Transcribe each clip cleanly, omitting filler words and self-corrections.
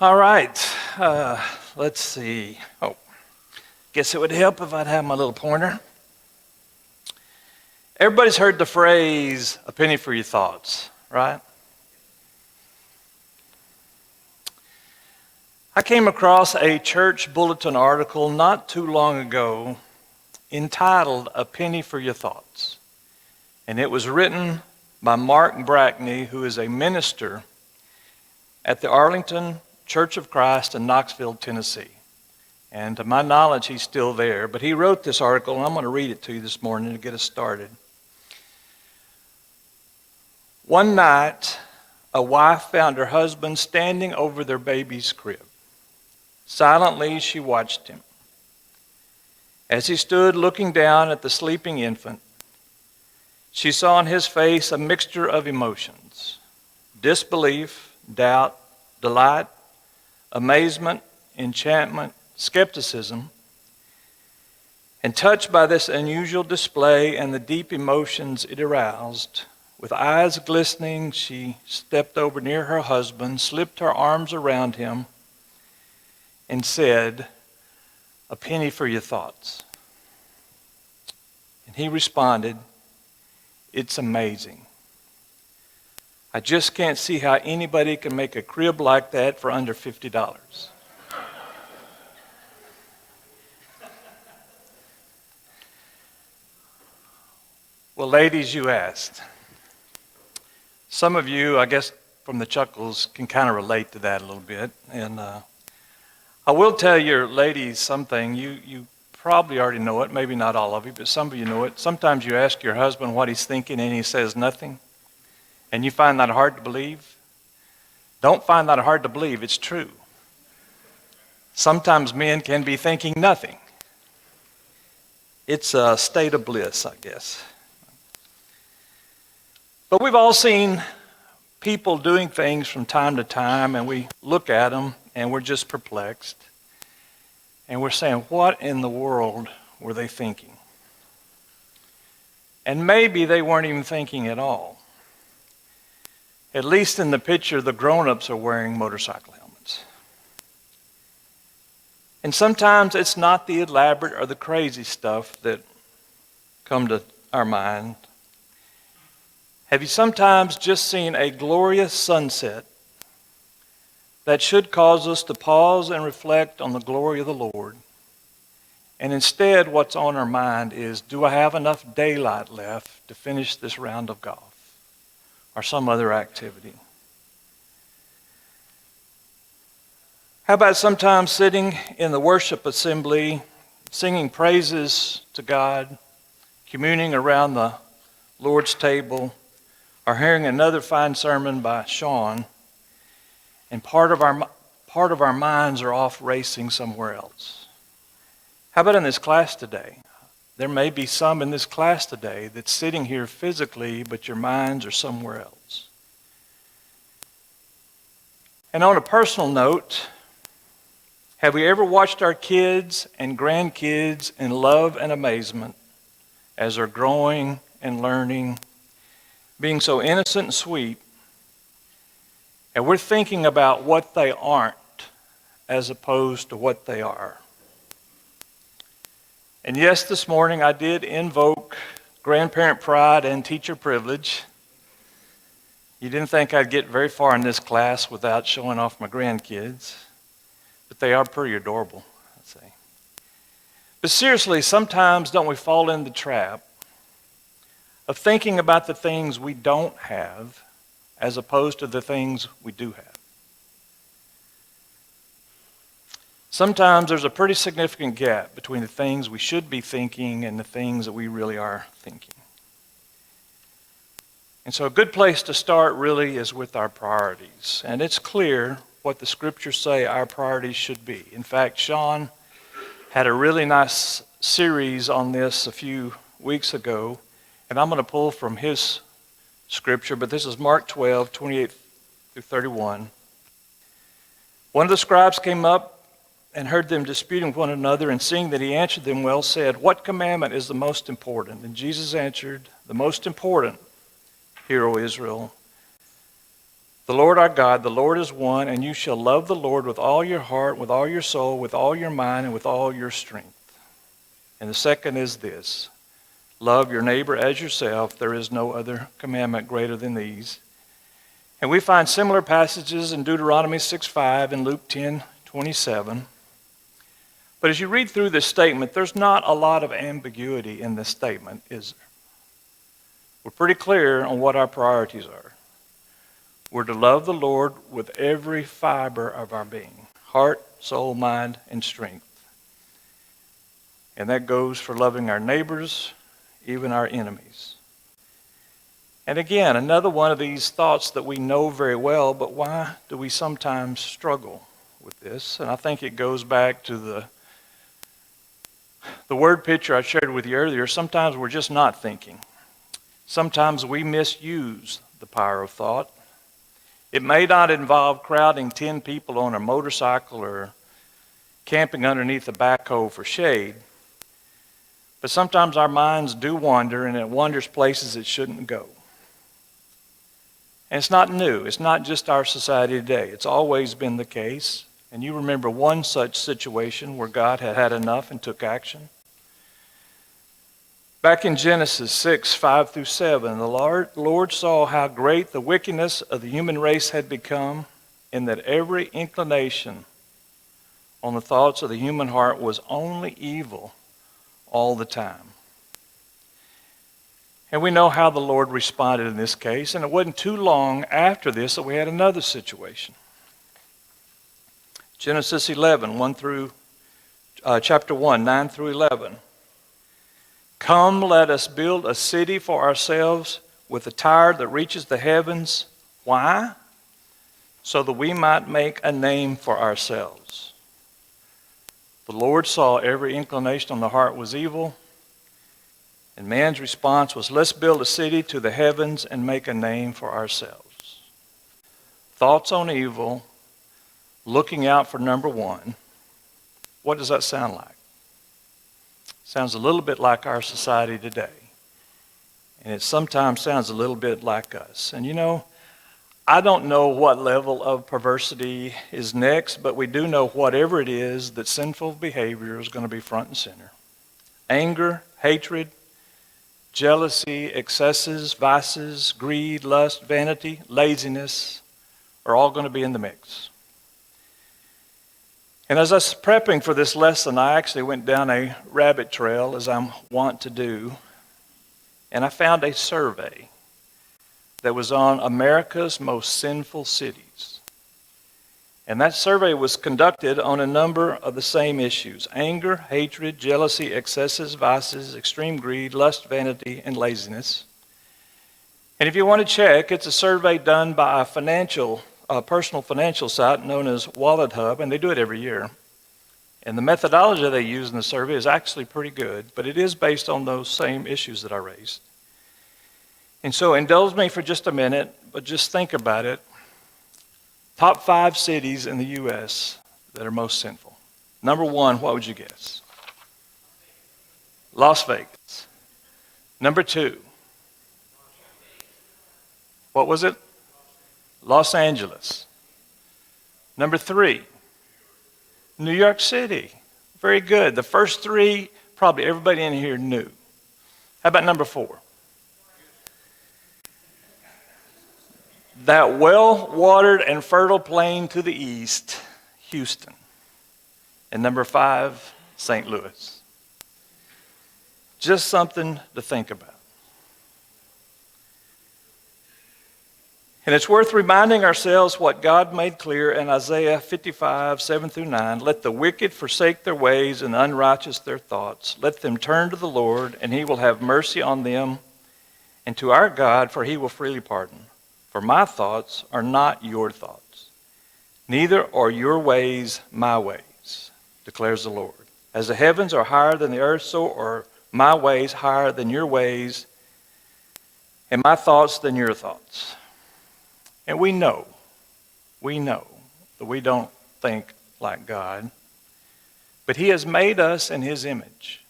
All right, let's see. Guess it would help if I'd have my little pointer. Everybody's heard the phrase, a penny for your thoughts, right? I came across a church bulletin article not too long ago entitled, A Penny for Your Thoughts. And it was written by Mark Brackney, who is a minister at the Arlington Church of Christ in Knoxville, Tennessee. And to my knowledge, he's still there. But he wrote this article, and I'm going to read it to you this morning to get us started. One night, a wife found her husband standing over their baby's crib. Silently, she watched him. As he stood looking down at the sleeping infant, she saw on his face a mixture of emotions: disbelief, doubt, delight, amazement, enchantment, skepticism. And touched by this unusual display and the deep emotions it aroused, with eyes glistening, she stepped over near her husband, slipped her arms around him, and said, "A penny for your thoughts." And he responded, "It's amazing. I just can't see how anybody can make a crib like that for under $50. Well, ladies, you asked. Some of you, I guess from the chuckles, can kind of relate to that a little bit. And I will tell your ladies something. You probably already know it, maybe not all of you, but some of you know it. Sometimes you ask your husband what he's thinking and he says nothing. And you find that hard to believe. Don't find that hard to believe. It's true. Sometimes men can be thinking nothing. It's a state of bliss, I guess. But we've all seen people doing things from time to time, and we look at them and we're just perplexed. And we're saying, what in the world were they thinking? And maybe they weren't even thinking at all. At least in the picture, the grown-ups are wearing motorcycle helmets. And sometimes it's not the elaborate or the crazy stuff that come to our mind. Have you sometimes just seen a glorious sunset that should cause us to pause and reflect on the glory of the Lord? And instead, what's on our mind is, do I have enough daylight left to finish this round of golf or some other activity? How about sometimes sitting in the worship assembly, singing praises to God, communing around the Lord's table, or hearing another fine sermon by Sean, and part of our minds are off racing somewhere else? How about in this class today? There may be some in this class today that's sitting here physically, but your minds are somewhere else. And on a personal note, have we ever watched our kids and grandkids in love and amazement as they're growing and learning, being so innocent and sweet, and we're thinking about what they aren't as opposed to what they are? And yes, this morning I did invoke grandparent pride and teacher privilege. You didn't think I'd get very far in this class without showing off my grandkids, but they are pretty adorable, I'd say. But seriously, sometimes don't we fall in the trap of thinking about the things we don't have as opposed to the things we do have? Sometimes there's a pretty significant gap between the things we should be thinking and the things that we really are thinking. And so a good place to start really is with our priorities. And it's clear what the scriptures say our priorities should be. In fact, Sean had a really nice series on this a few weeks ago, and I'm going to pull from his scripture, but this is Mark 12, 28 through 31. One of the scribes came up and heard them disputing with one another, and seeing that he answered them well, said, "What commandment is the most important?" And Jesus answered, "The most important, hear, O Israel, The Lord our God, the Lord is one, and you shall love the Lord with all your heart, with all your soul, with all your mind, and with all your strength. And the second is this: love your neighbor as yourself. There is no other commandment greater than these. And we find similar passages in Deuteronomy 6:5 and Luke 10:27. But as you read through this statement, there's not a lot of ambiguity in this statement, is there? We're pretty clear on what our priorities are. We're to love the Lord with every fiber of our being, heart, soul, mind, and strength. And that goes for loving our neighbors, even our enemies. And again, another one of these thoughts that we know very well, but why do we sometimes struggle with this? And I think it goes back to the word picture I shared with you earlier. Sometimes we're just not thinking. Sometimes we misuse the power of thought. It may not involve crowding 10 people on a motorcycle or camping underneath a backhoe for shade, but sometimes our minds do wander, and it wanders places it shouldn't go. And it's not new. It's not just our society today. It's always been the case. And you remember one such situation where God had had enough and took action. Back in Genesis 6:5-7, the Lord saw how great the wickedness of the human race had become, and that every inclination on the thoughts of the human heart was only evil all the time. And we know how the Lord responded in this case, and it wasn't too long after this that we had another situation. Genesis 11, chapter 1, 9-11. Come, let us build a city for ourselves with a tower that reaches the heavens. Why? So that we might make a name for ourselves. The Lord saw every inclination on the heart was evil, and man's response was, let's build a city to the heavens and make a name for ourselves. Thoughts on evil, looking out for number one. What does that sound like? Sounds a little bit like our society today. And it sometimes sounds a little bit like us. And you know, I don't know what level of perversity is next, but we do know whatever it is, that sinful behavior is going to be front and center. Anger, hatred, jealousy, excesses, vices, greed, lust, vanity, laziness are all going to be in the mix. And as I was prepping for this lesson, I actually went down a rabbit trail, as I'm wont to do, and I found a survey that was on America's most sinful cities. And that survey was conducted on a number of the same issues: anger, hatred, jealousy, excesses, vices, extreme greed, lust, vanity, and laziness. And if you want to check, it's a survey done by a personal financial site known as Wallet Hub, and they do it every year. And the methodology they use in the survey is actually pretty good, but it is based on those same issues that I raised. And so indulge me for just a minute, but just think about it. Top 5 cities in the U.S. that are most sinful. Number 1, what would you guess? Las Vegas. Number 2. What was it? Los Angeles. Number 3, New York City. Very good. The first 3, probably everybody in here knew. How about number 4? That well-watered and fertile plain to the east, Houston. And number 5, St. Louis. Just something to think about. And it's worth reminding ourselves what God made clear in Isaiah 55:7-9. Let the wicked forsake their ways and the unrighteous their thoughts. Let them turn to the Lord, and he will have mercy on them, and to our God, for he will freely pardon. For my thoughts are not your thoughts, neither are your ways my ways, declares the Lord. As the heavens are higher than the earth, so are my ways higher than your ways, and my thoughts than your thoughts. And we know that we don't think like God, but he has made us in his image,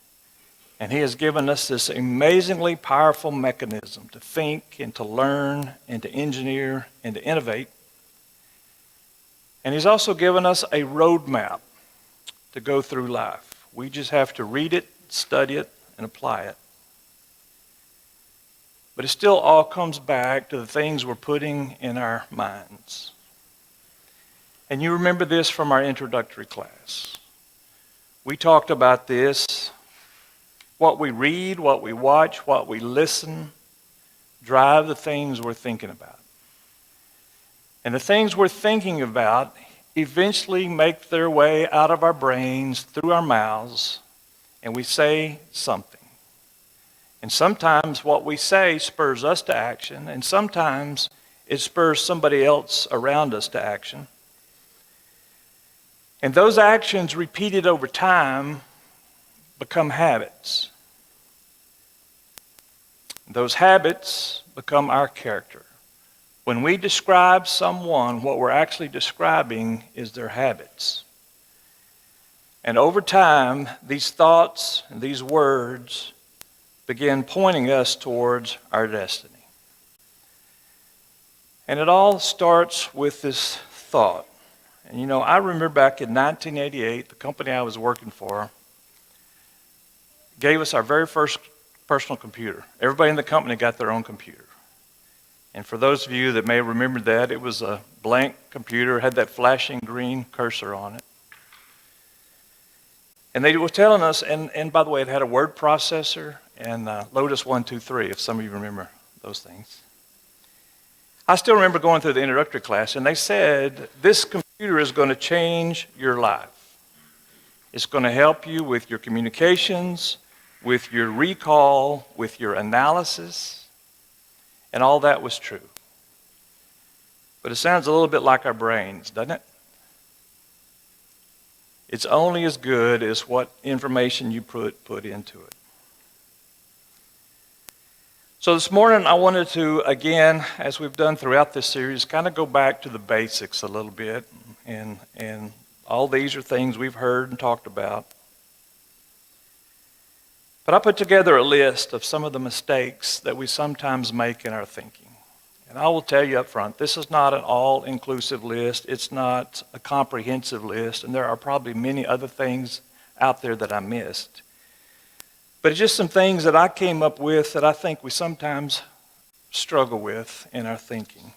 and he has given us this amazingly powerful mechanism to think and to learn and to engineer and to innovate. And he's also given us a roadmap to go through life. We just have to read it, study it, and apply it. But it still all comes back to the things we're putting in our minds. And you remember this from our introductory class. We talked about this. What we read, what we watch, what we listen, drive the things we're thinking about. And the things we're thinking about eventually make their way out of our brains, through our mouths, and we say something. And sometimes what we say spurs us to action, and sometimes it spurs somebody else around us to action. And those actions repeated over time become habits. Those habits become our character. When we describe someone, what we're actually describing is their habits. And over time, these thoughts and these words begin pointing us towards our destiny. And it all starts with this thought. And you know, I remember back in 1988, the company I was working for gave us our very first personal computer. Everybody in the company got their own computer. And for those of you that may remember that, it was a blank computer, had that flashing green cursor on it. And they were telling us, and by the way, it had a word processor and Lotus 123, if some of you remember those things. I still remember going through the introductory class, and they said, this computer is going to change your life. It's going to help you with your communications, with your recall, with your analysis. And all that was true. But it sounds a little bit like our brains, doesn't it? It's only as good as what information you put into it. So this morning I wanted to, again, as we've done throughout this series, kind of go back to the basics a little bit. And all these are things we've heard and talked about. But I put together a list of some of the mistakes that we sometimes make in our thinking. And I will tell you up front, this is not an all-inclusive list. It's not a comprehensive list. And there are probably many other things out there that I missed. But it's just some things that I came up with that I think we sometimes struggle with in our thinking.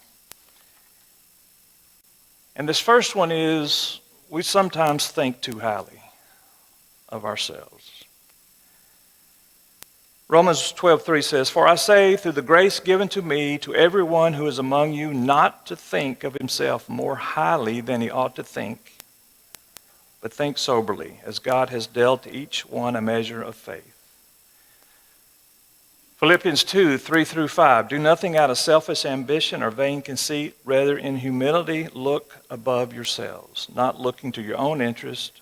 And this first one is we sometimes think too highly of ourselves. Romans 12:3 says, "For I say, through the grace given to me, to everyone who is among you, not to think of himself more highly than he ought to think, but think soberly, as God has dealt to each one a measure of faith." Philippians 2:3-5, "Do nothing out of selfish ambition or vain conceit, rather in humility look above yourselves, not looking to your own interest,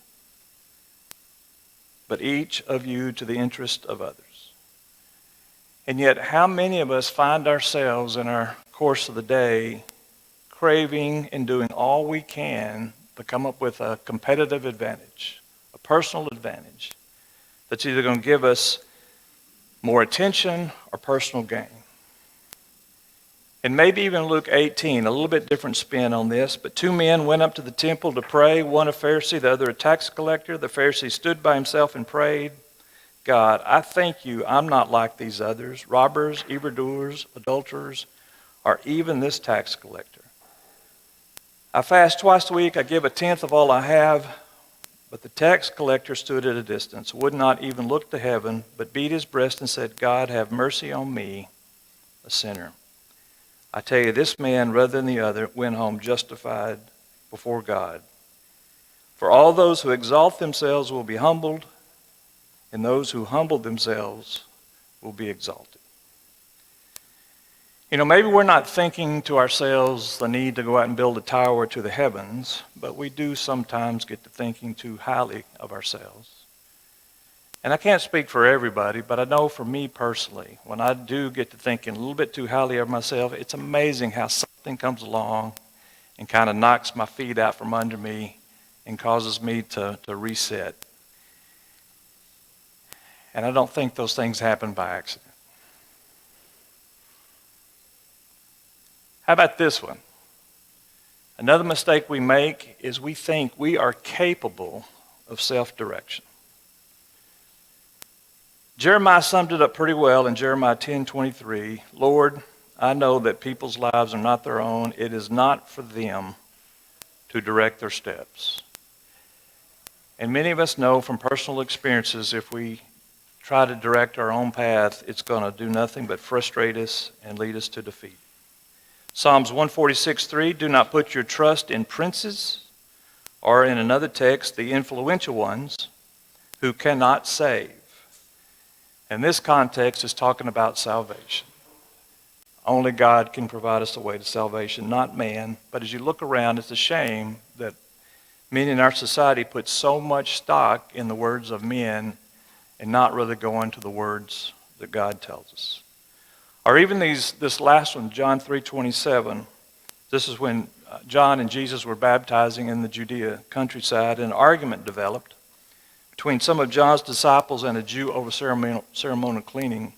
but each of you to the interest of others." And yet, how many of us find ourselves in our course of the day craving and doing all we can to come up with a competitive advantage, a personal advantage, that's either going to give us more attention or personal gain? And maybe even Luke 18, a little bit different spin on this, but two men went up to the temple to pray, one a Pharisee, the other a tax collector. The Pharisee stood by himself and prayed, "God, I thank you I'm not like these others, robbers, evildoers, adulterers, or even this tax collector. I fast twice a week, I give a tenth of all I have." But the tax collector stood at a distance, would not even look to heaven, but beat his breast and said, "God, have mercy on me, a sinner." I tell you, this man, rather than the other, went home justified before God. For all those who exalt themselves will be humbled, and those who humble themselves will be exalted. You know, maybe we're not thinking to ourselves the need to go out and build a tower to the heavens, but we do sometimes get to thinking too highly of ourselves. And I can't speak for everybody, but I know for me personally, when I do get to thinking a little bit too highly of myself, it's amazing how something comes along and kind of knocks my feet out from under me and causes me to reset. And I don't think those things happen by accident. How about this one? Another mistake we make is we think we are capable of self-direction. Jeremiah summed it up pretty well in Jeremiah 10:23. Lord, I know that people's lives are not their own. It is not for them to direct their steps. And many of us know from personal experiences, if we try to direct our own path, it's going to do nothing but frustrate us and lead us to defeat. Psalms 146:3, do not put your trust in princes, or in another text, the influential ones who cannot save. And this context is talking about salvation. Only God can provide us the way to salvation, not man. But as you look around, it's a shame that many in our society put so much stock in the words of men and not really going to the words that God tells us. Or even this last one, John 3:27. This is when John and Jesus were baptizing in the Judea countryside, and an argument developed between some of John's disciples and a Jew over ceremonial cleaning.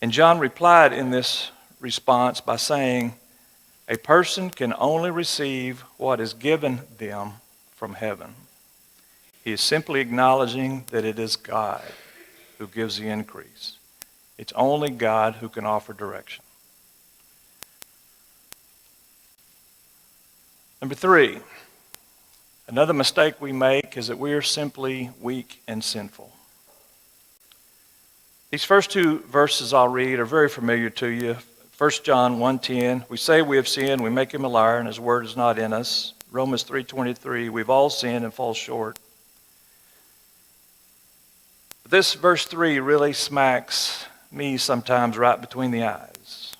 And John replied in this response by saying, a person can only receive what is given them from heaven. He is simply acknowledging that it is God who gives the increase. It's only God who can offer direction. Number 3, another mistake we make is that we are simply weak and sinful. These first two verses I'll read are very familiar to you. 1 John 1:10, we say we have sinned, we make him a liar, and his word is not in us. Romans 3:23, we've all sinned and fall short. This verse 3 really smacks me sometimes right between the eyes.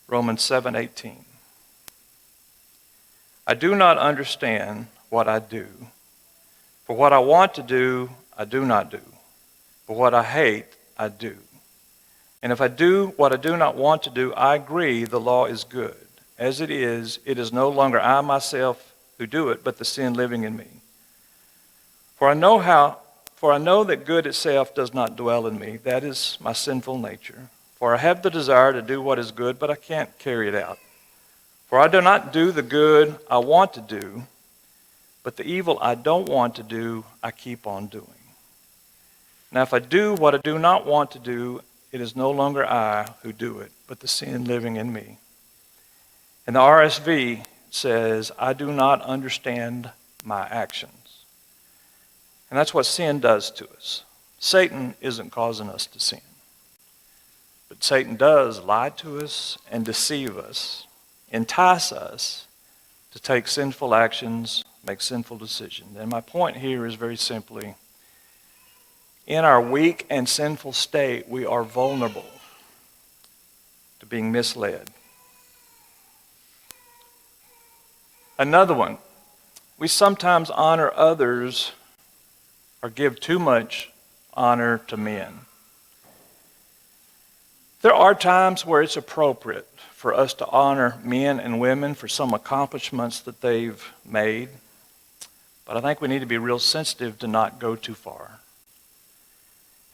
Romans 7:18. I do not understand what I do. For what I want to do, I do not do. But what I hate, I do. And if I do what I do not want to do, I agree the law is good. As it is no longer I myself who do it, but the sin living in me. For I know that good itself does not dwell in me. That is my sinful nature. For I have the desire to do what is good, but I can't carry it out. For I do not do the good I want to do, but the evil I don't want to do, I keep on doing. Now if I do what I do not want to do, it is no longer I who do it, but the sin living in me. And the RSV says, I do not understand my actions. And that's what sin does to us. Satan isn't causing us to sin. But Satan does lie to us and deceive us, entice us to take sinful actions, make sinful decisions. And my point here is very simply, in our weak and sinful state, we are vulnerable to being misled. Another one, we sometimes honor others or give too much honor to men. There are times where it's appropriate for us to honor men and women for some accomplishments that they've made, but I think we need to be real sensitive to not go too far.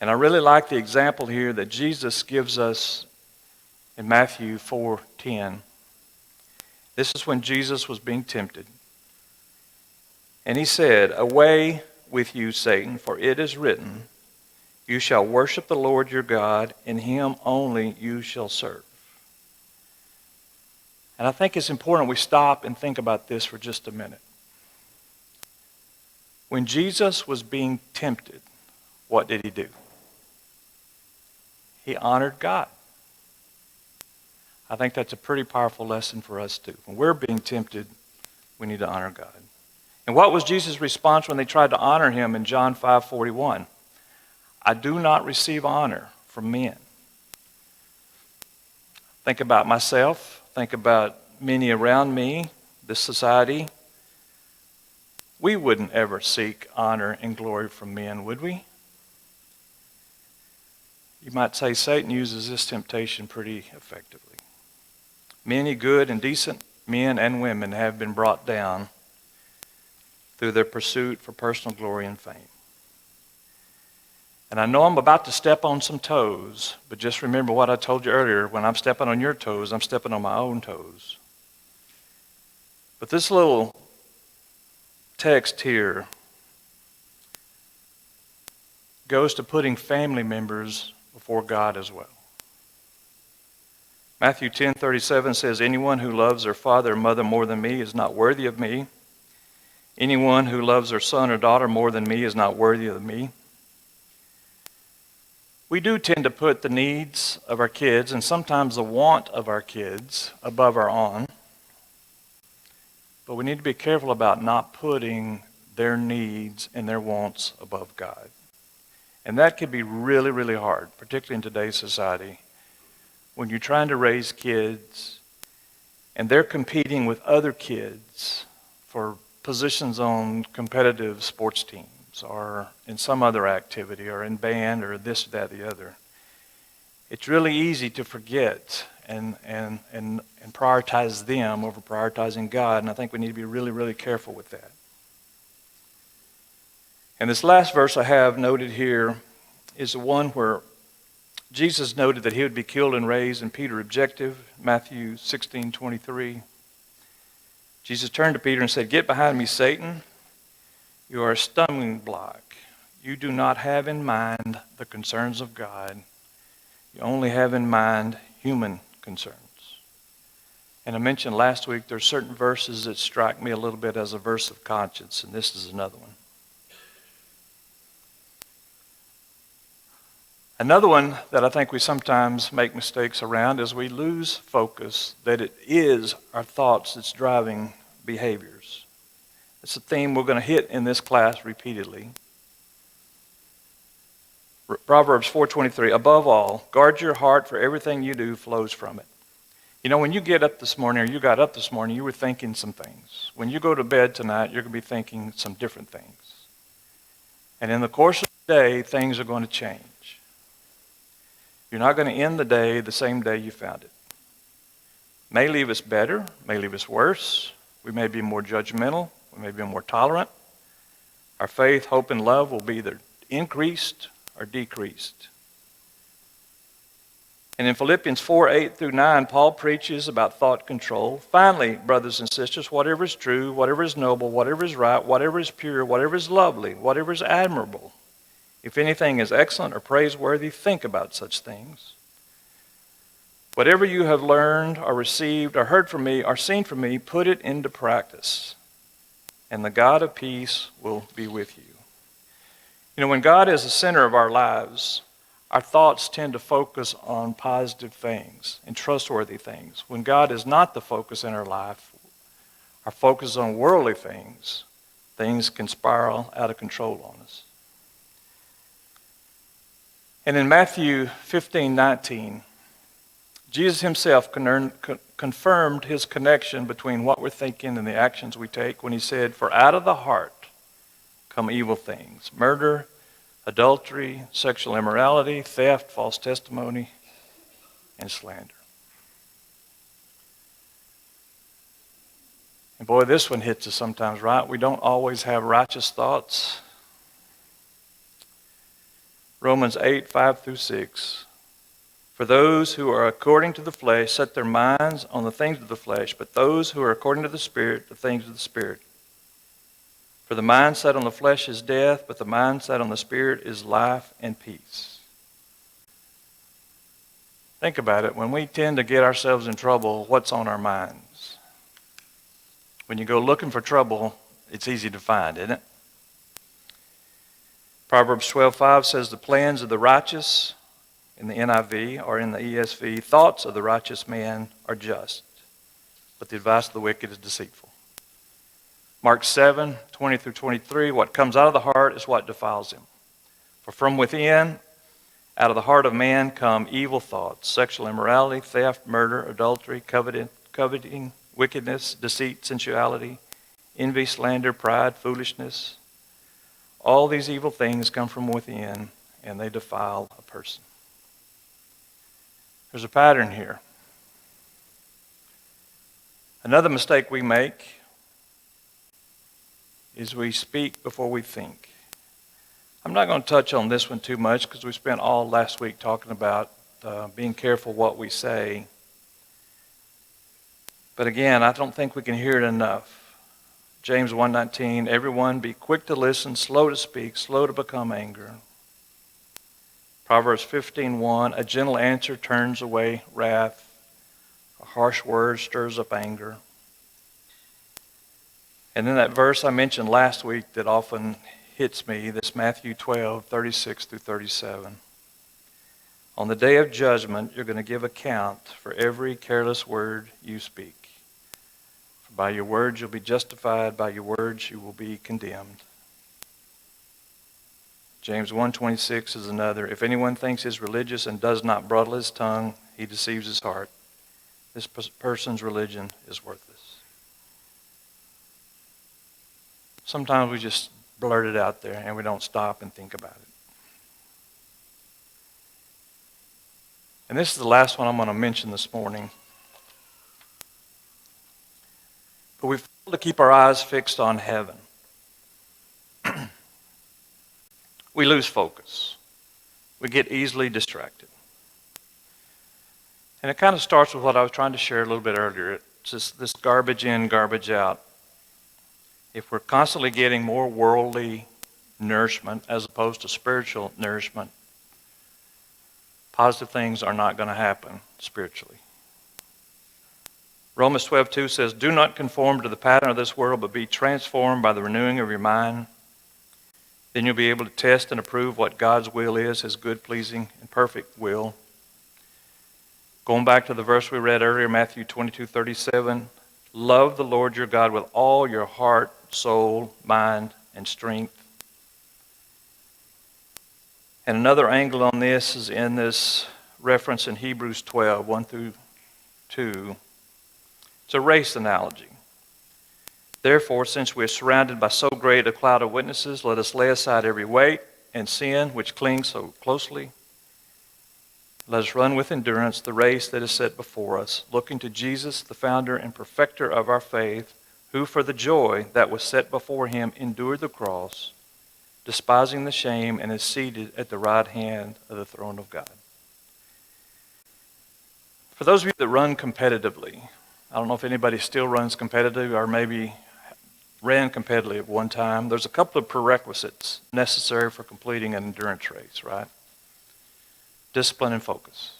And I really like the example here that Jesus gives us in Matthew 4:10. This is when Jesus was being tempted. And he said, away with you, Satan, for it is written, you shall worship the Lord your God, and him only you shall serve. And I think it's important we stop and think about this for just a minute. When Jesus was being tempted, what did he do? He honored God. I think that's a pretty powerful lesson for us too. When we're being tempted, we need to honor God. And what was Jesus' response when they tried to honor him in John 5:41? I do not receive honor from men. Think about myself. Think about many around me, this society. We wouldn't ever seek honor and glory from men, would we? You might say Satan uses this temptation pretty effectively. Many good and decent men and women have been brought down through their pursuit for personal glory and fame. And I know I'm about to step on some toes, but just remember what I told you earlier. When I'm stepping on your toes, I'm stepping on my own toes. But this little text here goes to putting family members before God as well. Matthew 10:37 says, "Anyone who loves their father or mother more than me is not worthy of me. Anyone who loves their son or daughter more than me is not worthy of me." We do tend to put the needs of our kids and sometimes the want of our kids above our own. But we need to be careful about not putting their needs and their wants above God. And that can be really, really hard, particularly in today's society, when you're trying to raise kids and they're competing with other kids for positions on competitive sports teams or in some other activity or in band or this, that, the other. It's really easy to forget and prioritize them over prioritizing God, and I think we need to be really, really careful with that. And this last verse I have noted here is the one where Jesus noted that he would be killed and raised, and Peter objected, Matthew 16:23. Jesus turned to Peter and said, "Get behind me, Satan. You are a stumbling block. You do not have in mind the concerns of God. You only have in mind human concerns." And I mentioned last week there are certain verses that strike me a little bit as a verse of conscience, and this is another one. Another one that I think we sometimes make mistakes around is we lose focus that it is our thoughts that's driving behaviors. It's a theme we're going to hit in this class repeatedly. Proverbs 4:23, "Above all, guard your heart, for everything you do flows from it." You know, when you get up this morning, or you got up this morning, you were thinking some things. When you go to bed tonight, you're going to be thinking some different things. And in the course of the day, things are going to change. You're not going to end the day the same day you found it. May leave us better, may leave us worse. We may be more judgmental, we may be more tolerant. Our faith, hope, and love will be either increased or decreased. And in Philippians 4:8-9, Paul preaches about thought control. "Finally, brothers and sisters, whatever is true, whatever is noble, whatever is right, whatever is pure, whatever is lovely, whatever is admirable, if anything is excellent or praiseworthy, think about such things. Whatever you have learned or received or heard from me or seen from me, put it into practice, and the God of peace will be with you." You know, when God is the center of our lives, our thoughts tend to focus on positive things and trustworthy things. When God is not the focus in our life, our focus is on worldly things. Things can spiral out of control on us. And in Matthew 15:19, Jesus himself confirmed his connection between what we're thinking and the actions we take when he said, "For out of the heart come evil things, murder, adultery, sexual immorality, theft, false testimony, and slander." And boy, this one hits us sometimes, right? We don't always have righteous thoughts. Romans 8:5-6. "For those who are according to the flesh set their minds on the things of the flesh, but those who are according to the Spirit, the things of the Spirit. For the mind set on the flesh is death, but the mind set on the Spirit is life and peace." Think about it. When we tend to get ourselves in trouble, what's on our minds? When you go looking for trouble, it's easy to find, isn't it? Proverbs 12:5 says, "The plans of the righteous," in the NIV or in the ESV, "thoughts of the righteous man are just, but the advice of the wicked is deceitful." Mark 7:20-23, "What comes out of the heart is what defiles him. For from within, out of the heart of man come evil thoughts, sexual immorality, theft, murder, adultery, coveting, wickedness, deceit, sensuality, envy, slander, pride, foolishness. All these evil things come from within, and they defile a person." There's a pattern here. Another mistake we make is we speak before we think. I'm not going to touch on this one too much because we spent all last week talking about being careful what we say. But again, I don't think we can hear it enough. James 1:19, everyone be quick to listen, slow to speak, slow to become angry. Proverbs 15:1, a gentle answer turns away wrath. A harsh word stirs up anger. And then that verse I mentioned last week that often hits me, this Matthew 12:36 through 37. On the day of judgment, you're going to give account for every careless word you speak. For by your words you'll be justified, by your words you will be condemned. James 1:26 is another. If anyone thinks he's religious and does not bridle his tongue, he deceives his heart. This person's religion is worthless. Sometimes we just blurt it out there and we don't stop and think about it. And this is the last one I'm going to mention this morning. But we fail to keep our eyes fixed on heaven. We lose focus. We get easily distracted. And it kind of starts with what I was trying to share a little bit earlier. It's just this garbage in, garbage out. If we're constantly getting more worldly nourishment as opposed to spiritual nourishment, positive things are not going to happen spiritually. Romans 12:2 says, do not conform to the pattern of this world, but be transformed by the renewing of your mind. Then you'll be able to test and approve what God's will is, his good, pleasing, and perfect will. Going back to the verse we read earlier, Matthew 22:37, love the Lord your God with all your heart, soul, mind, and strength. And another angle on this is in this reference in Hebrews 12:1 through 2. It's a race analogy. Therefore, since we are surrounded by so great a cloud of witnesses, let us lay aside every weight and sin which clings so closely. Let us run with endurance the race that is set before us, looking to Jesus, the founder and perfecter of our faith, who for the joy that was set before him endured the cross, despising the shame, and is seated at the right hand of the throne of God. For those of you that run competitively, I don't know if anybody still runs competitive or maybe ran competitively at one time. There's a couple of prerequisites necessary for completing an endurance race, right? Discipline and focus.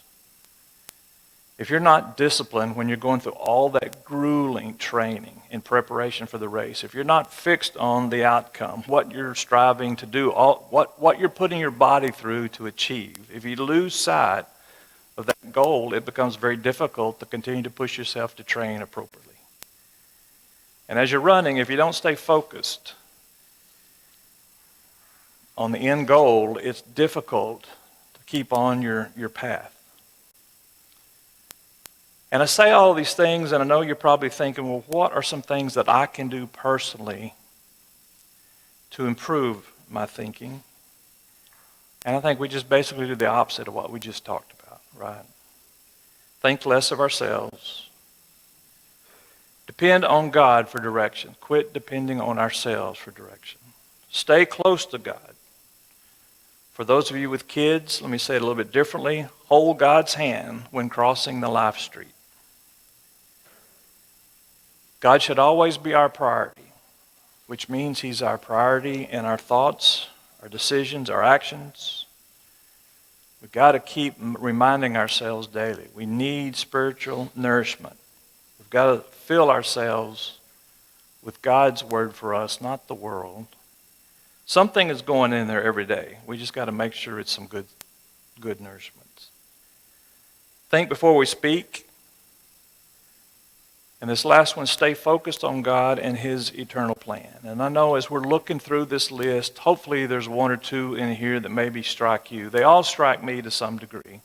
If you're not disciplined when you're going through all that grueling training in preparation for the race, if you're not fixed on the outcome, what you're striving to do, what you're putting your body through to achieve, if you lose sight of that goal, it becomes very difficult to continue to push yourself to train appropriately. And as you're running, if you don't stay focused on the end goal, it's difficult to keep on your path. And I say all these things, and I know you're probably thinking, well, what are some things that I can do personally to improve my thinking? And I think we just basically do the opposite of what we just talked about, right? Think less of ourselves. Depend on God for direction. Quit depending on ourselves for direction. Stay close to God. For those of you with kids, let me say it a little bit differently. Hold God's hand when crossing the life street. God should always be our priority, which means he's our priority in our thoughts, our decisions, our actions. We've got to keep reminding ourselves daily. We need spiritual nourishment. We've got to fill ourselves with God's word for us, not the world. Something is going in there every day. We just got to make sure it's some good nourishment. Think before we speak. And this last one, stay focused on God and his eternal plan. And I know as we're looking through this list, hopefully there's one or two in here that maybe strike you. They all strike me to some degree.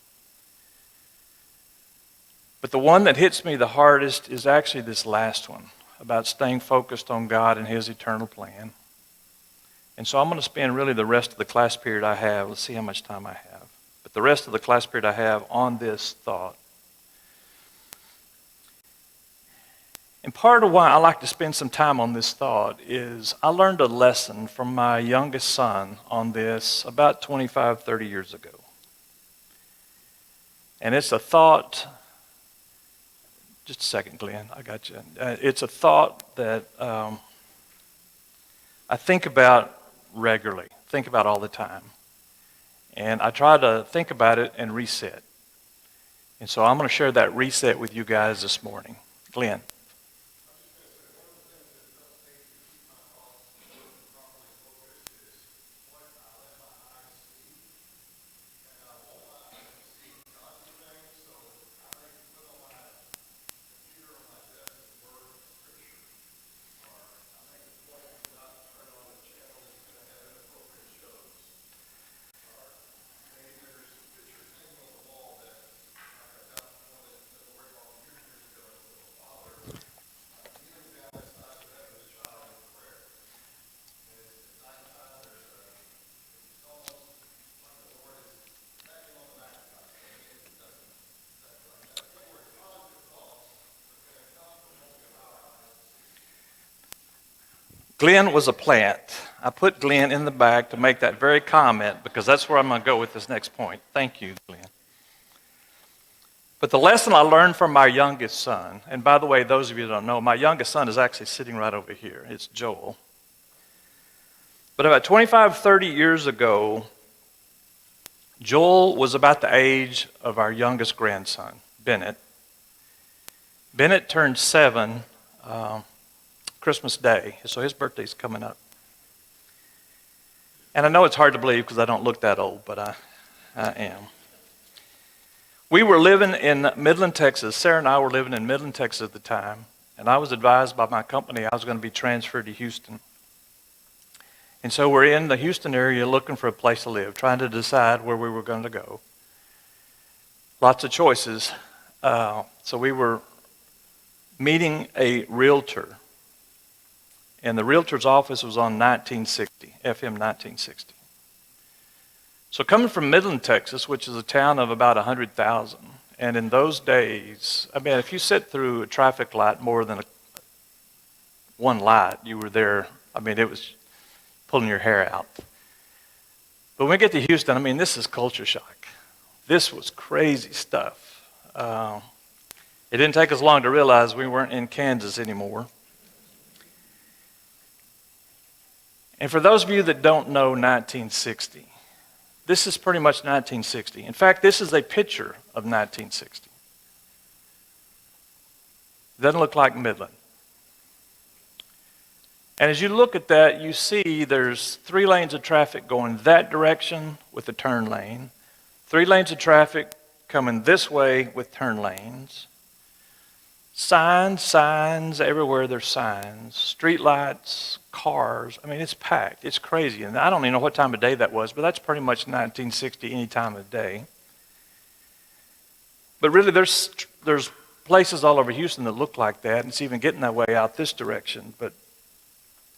But the one that hits me the hardest is actually this last one, about staying focused on God and his eternal plan. And so I'm going to spend really the rest of the class period I have, let's see how much time I have, but the rest of the class period I have on this thought. And part of why I like to spend some time on this thought is I learned a lesson from my youngest son on this about 25, 30 years ago. And it's a thought Just a second, Glenn. I got you. It's a thought that I think about regularly, think about all the time. And I try to think about it and reset. And so I'm going to share that reset with you guys this morning. Glenn. Glenn was a plant. I put Glenn in the back to make that very comment because that's where I'm going to go with this next point. Thank you, Glenn. But the lesson I learned from my youngest son, and by the way, those of you that don't know, my youngest son is actually sitting right over here. It's Joel. But about 25, 30 years ago, Joel was about the age of our youngest grandson, Bennett. Bennett turned 7 Christmas Day, so his birthday's coming up. And I know it's hard to believe because I don't look that old, but I am. We were living in Midland, Texas. Sarah and I were living in Midland, Texas at the time, and I was advised by my company I was going to be transferred to Houston. And so we're in the Houston area looking for a place to live, trying to decide where we were going to go. Lots of choices. So we were meeting a realtor. And the realtor's office was on 1960, FM 1960. So coming from Midland, Texas, which is a town of about 100,000, and in those days, I mean, if you sit through a traffic light more than one light, you were there. I mean, it was pulling your hair out. But when we get to Houston, I mean, this is culture shock. This was crazy stuff. It didn't take us long to realize we weren't in Kansas anymore. And for those of you that don't know 1960, this is pretty much 1960. In fact, this is a picture of 1960. It doesn't look like Midland. And as you look at that, you see there's 3 lanes of traffic going that direction with a turn lane, 3 lanes of traffic coming this way with turn lanes, signs, everywhere there's signs, street lights, cars. I mean, it's packed. It's crazy. And I don't even know what time of day that was, but that's pretty much 1960 any time of day. But really, there's places all over Houston that look like that, and it's even getting that way out this direction. But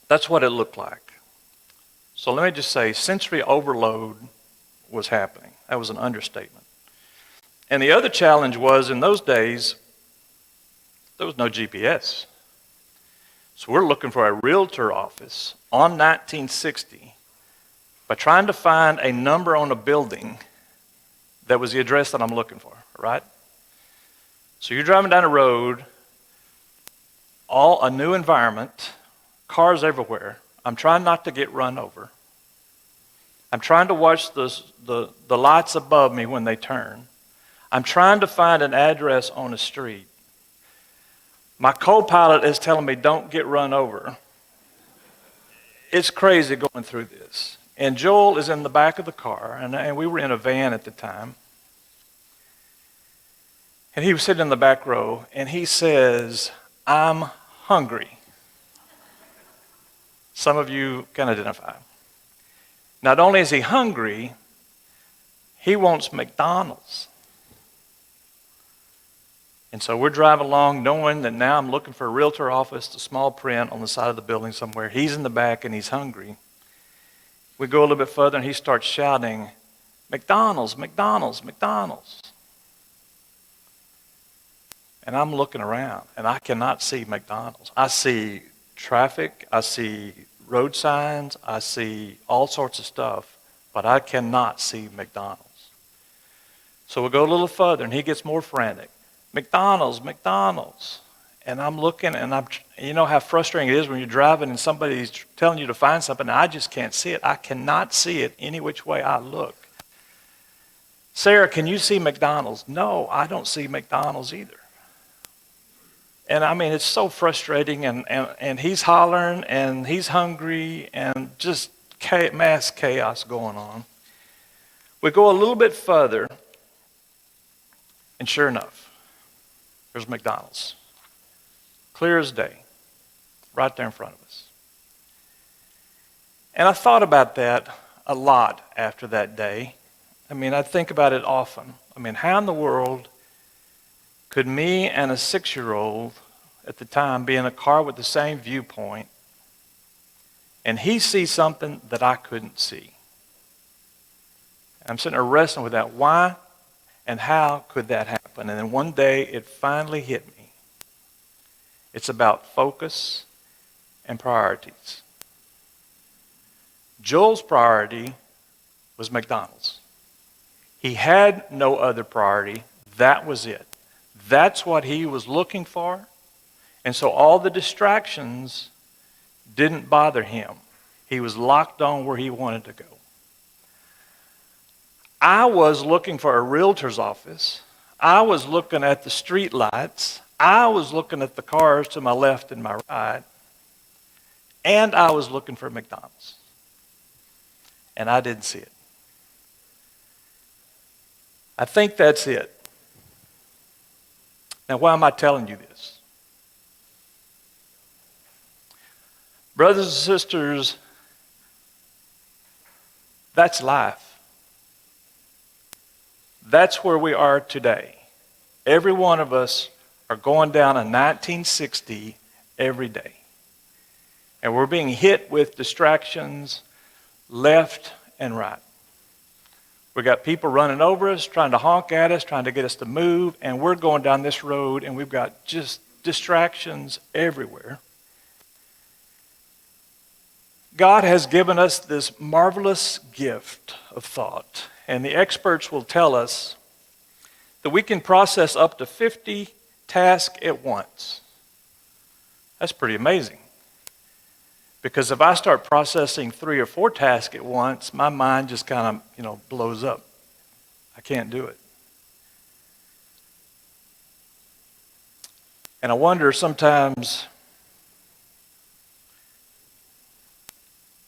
that's what it looked like. So let me just say, sensory overload was happening. That was an understatement. And the other challenge was, in those days, there was no GPS. So we're looking for a realtor office on 1960 by trying to find a number on a building that was the address that I'm looking for, right? So you're driving down a road, a new environment, cars everywhere. I'm trying not to get run over. I'm trying to watch the lights above me when they turn. I'm trying to find an address on a street. My co-pilot is telling me, don't get run over. It's crazy going through this. And Joel is in the back of the car, and we were in a van at the time. And he was sitting in the back row, and he says, I'm hungry. Some of you can identify. Not only is he hungry, he wants McDonald's. And so we're driving along knowing that now I'm looking for a realtor office, the small print on the side of the building somewhere. He's in the back and he's hungry. We go a little bit further and he starts shouting, McDonald's, McDonald's, McDonald's. And I'm looking around and I cannot see McDonald's. I see traffic, I see road signs, I see all sorts of stuff, but I cannot see McDonald's. So we go a little further and he gets more frantic. McDonald's, McDonald's. And I'm looking, and you know how frustrating it is when you're driving and somebody's telling you to find something, and I just can't see it. I cannot see it any which way I look. Sarah, can you see McDonald's? No, I don't see McDonald's either. And I mean, it's so frustrating, and he's hollering, and he's hungry, and just mass chaos going on. We go a little bit further, and sure enough, there's McDonald's. Clear as day, right there in front of us. And I thought about that a lot after that day. I mean, I think about it often. I mean, how in the world could me and a 6-year-old at the time be in a car with the same viewpoint, and he sees something that I couldn't see? I'm sitting there wrestling with that. Why and how could that happen? And then one day it finally hit me. It's about focus and priorities. Joel's priority was McDonald's. He had no other priority. That was it. That's what he was looking for. And so all the distractions didn't bother him. He was locked on where he wanted to go. I was looking for a realtor's office. I was looking at the street lights. I was looking at the cars to my left and my right. And I was looking for McDonald's. And I didn't see it. I think that's it. Now, why am I telling you this? Brothers and sisters, that's life. That's where we are today. Every one of us are going down a 1960 every day. And we're being hit with distractions left and right. We got people running over us, trying to honk at us, trying to get us to move, and we're going down this road and we've got just distractions everywhere. God has given us this marvelous gift of thought, and the experts will tell us that we can process up to 50 tasks at once. That's pretty amazing. Because if I start processing 3 or 4 tasks at once, my mind just kind of, blows up. I can't do it. And I wonder sometimes,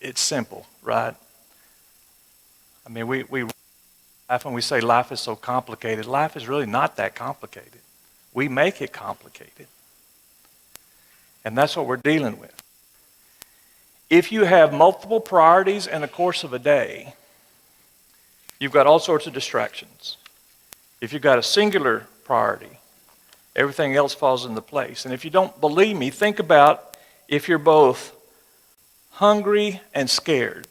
it's simple, right? I mean, we laugh when we say life is so complicated. Life is really not that complicated. We make it complicated. And that's what we're dealing with. If you have multiple priorities in the course of a day, you've got all sorts of distractions. If you've got a singular priority, everything else falls into place. And if you don't believe me, think about if you're both hungry and scared.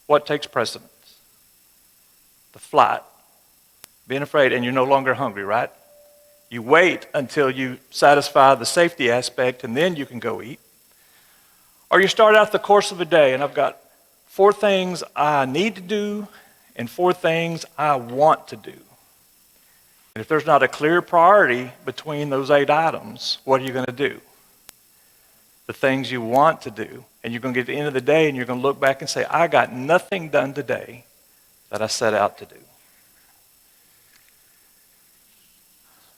What takes precedence? The flight. Being afraid, and you're no longer hungry, right? You wait until you satisfy the safety aspect, and then you can go eat. Or you start out the course of a day, and I've got 4 things I need to do and 4 things I want to do. And if there's not a clear priority between those 8 items, what are you going to do? The things you want to do. And you're going to get to the end of the day, and you're going to look back and say, I got nothing done today that I set out to do.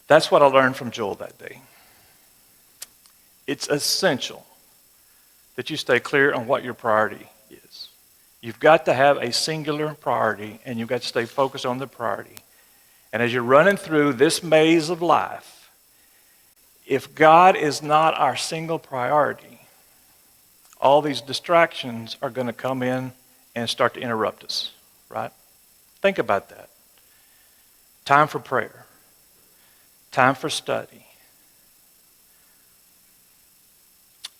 That's what I learned from Joel that day. It's essential that you stay clear on what your priority is. You've got to have a singular priority, and you've got to stay focused on the priority. And as you're running through this maze of life, if God is not our single priority, all these distractions are going to come in and start to interrupt us, right? Think about that. Time for prayer. Time for study.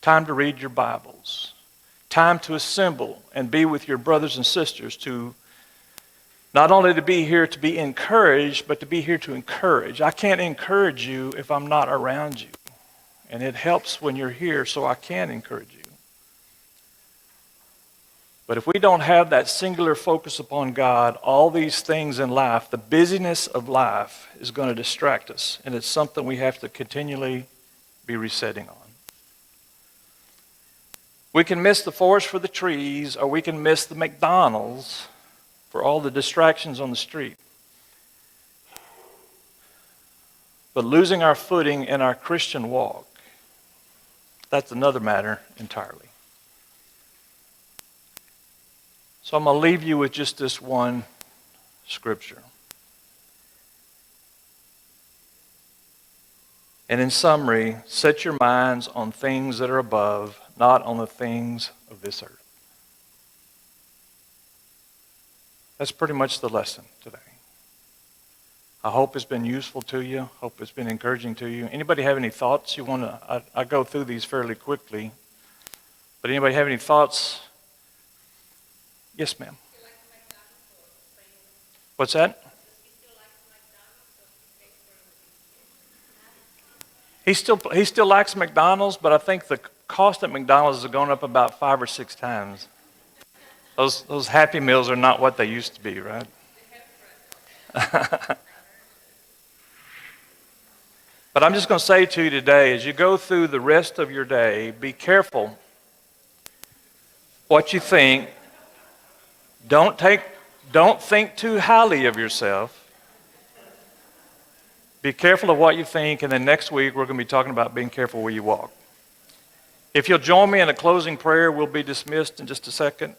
Time to read your Bibles. Time to assemble and be with your brothers and sisters, to not only to be here to be encouraged, but to be here to encourage. I can't encourage you if I'm not around you. And it helps when you're here, so I can encourage you. But if we don't have that singular focus upon God, all these things in life, the busyness of life is going to distract us. And it's something we have to continually be resetting on. We can miss the forest for the trees, or we can miss the McDonald's for all the distractions on the street. But losing our footing in our Christian walk, that's another matter entirely. So I'm going to leave you with just this one scripture. And in summary, set your minds on things that are above, not on the things of this earth. That's pretty much the lesson today. I hope it's been useful to you. Hope it's been encouraging to you. Anybody have any thoughts you want to? I go through these fairly quickly. But anybody have any thoughts? Yes, ma'am. What's that? He still likes McDonald's, but I think the cost at McDonald's has gone up about 5 or 6 times. Those Happy Meals are not what they used to be, right? But I'm just going to say to you today, as you go through the rest of your day, be careful what you think. Don't think too highly of yourself. Be careful of what you think, and then next week we're going to be talking about being careful where you walk. If you'll join me in a closing prayer, we'll be dismissed in just a second.